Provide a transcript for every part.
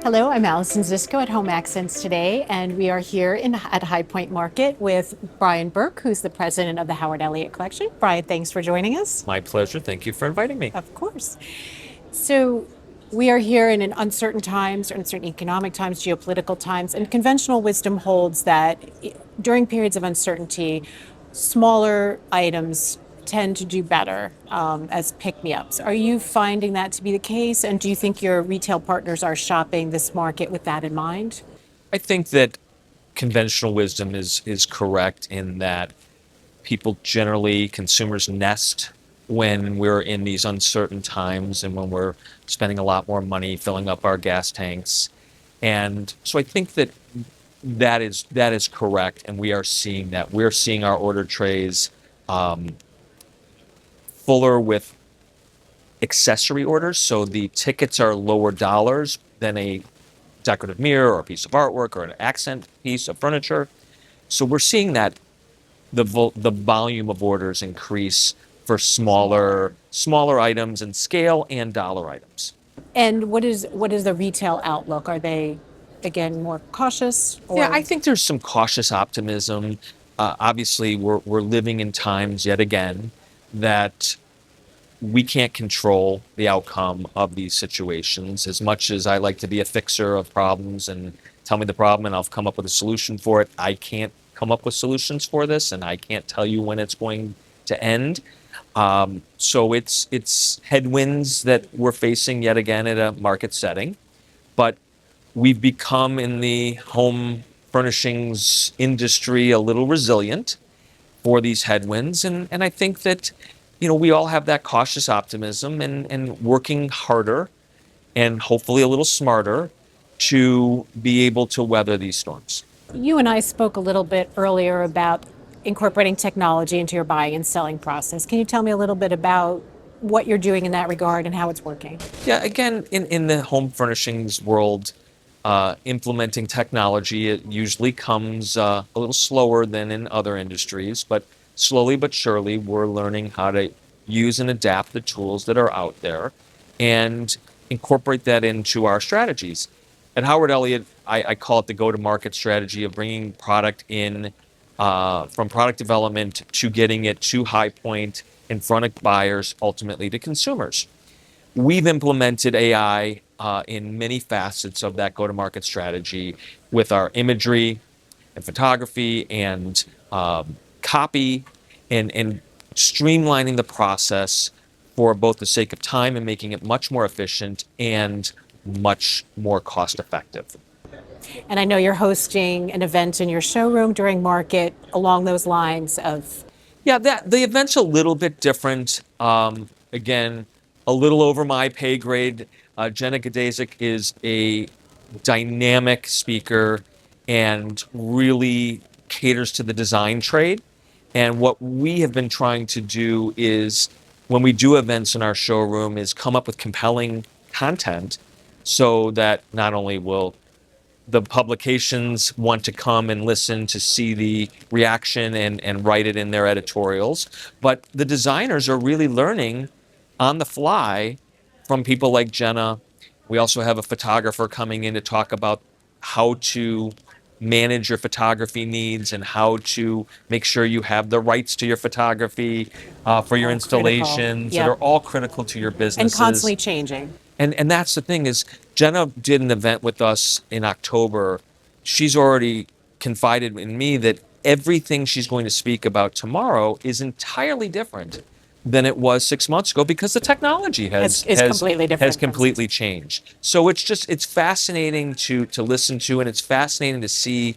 Hello, I'm Allison Zisco at Home Accents today, and we are here at High Point Market with Brian Berk, who's the president of the Howard Elliott Collection. Brian, thanks for joining us. My pleasure. Thank you for inviting me. Of course. So, we are here in an uncertain times, uncertain economic times, geopolitical times, and conventional wisdom holds that during periods of uncertainty, smaller items tend to do better as pick-me-ups. Are you finding that to be the case? And do you think your retail partners are shopping this market with that in mind? I think that conventional wisdom is correct in that people generally, consumers nest when we're in these uncertain times and when we're spending a lot more money filling up our gas tanks. And so I think that that is correct, and we are seeing that. We're seeing our order trays fuller with accessory orders, so the tickets are lower dollars than a decorative mirror or a piece of artwork or an accent piece of furniture. So we're seeing that the volume of orders increase for smaller items in scale and dollar items. And what is the retail outlook? Are they again more cautious Yeah, or I think there's some cautious optimism. Obviously, we're living in times yet again that we can't control the outcome of these situations. As much as I like to be a fixer of problems and tell me the problem and I'll come up with a solution for it, I can't come up with solutions for this, and I can't tell you when it's going to end. So it's headwinds that we're facing yet again at a market setting, but we've become in the home furnishings industry a little resilient for these headwinds. And I think that, we all have that cautious optimism and working harder and hopefully a little smarter to be able to weather these storms. you and I spoke a little bit earlier about incorporating technology into your buying and selling process. Can you tell me a little bit about what you're doing in that regard and how it's working? Yeah, again, in the home furnishings world, implementing technology, it usually comes a little slower than in other industries, but slowly but surely, we're learning how to use and adapt the tools that are out there and incorporate that into our strategies. At Howard Elliott, I call it the go-to-market strategy of bringing product in from product development to getting it to High Point in front of buyers, ultimately to consumers. We've implemented AI in many facets of that go-to-market strategy with our imagery and photography and copy and streamlining the process for both the sake of time and making it much more efficient and much more cost effective. And I know you're hosting an event in your showroom during market along those lines of Yeah, the event's a little bit different. Again, a little over my pay grade. Jenna Gdazik is a dynamic speaker and really caters to the design trade. And what we have been trying to do is, when we do events in our showroom, is come up with compelling content so that not only will the publications want to come and listen to see the reaction and write it in their editorials, but the designers are really learning on the fly from people like Jenna. We also have a photographer coming in to talk about how to manage your photography needs and how to make sure you have the rights to your photography for your all critical. installations that Yep. are all critical to your And businesses. constantly changing. And that's the thing is, Jenna did an event with us in October. She's already confided in me that everything she's going to speak about tomorrow is entirely different than it was 6 months ago because the technology It's completely different has from- completely changed. So it's fascinating to listen to, and it's fascinating to see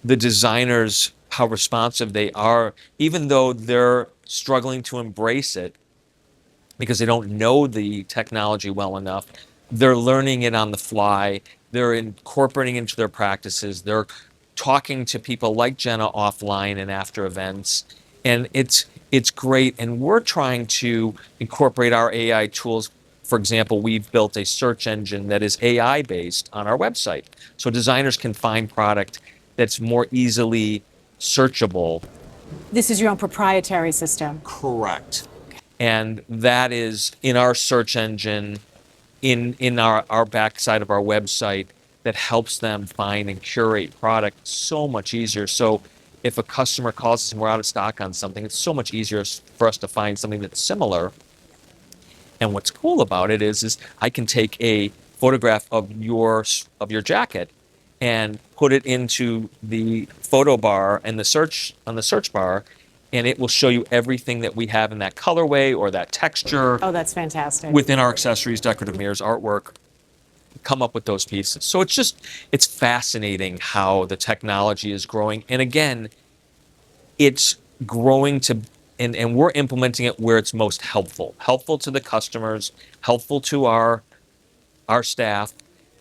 the designers, how responsive they are, even though they're struggling to embrace it because they don't know the technology well enough. They're learning it on the fly. They're incorporating it into their practices. They're talking to people like Jenna offline and after events. And it's great. And we're trying to incorporate our AI tools. For example, we've built a search engine that is AI based on our website. So designers can find product that's more easily searchable. This is your own proprietary system. Correct. And that is in our search engine. in our backside of our website that helps them find and curate product so much easier. So if a customer calls us and we're out of stock on something, it's so much easier for us to find something that's similar. And what's cool about it is I can take a photograph of your jacket and put it into the photo bar and the search on the search bar, and it will show you everything that we have in that colorway or that texture Oh, that's fantastic. within our accessories, decorative mirrors, artwork. Come up with those pieces. So it's fascinating how the technology is growing. And again, it's growing to and we're implementing it where it's most helpful to the customers, helpful to our staff,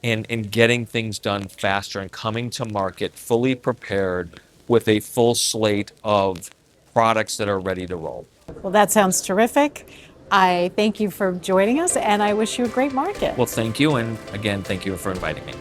and getting things done faster and coming to market fully prepared with a full slate of products that are ready to roll. Well, that sounds terrific. I thank you for joining us, and I wish you a great market. Well, thank you, and again, thank you for inviting me.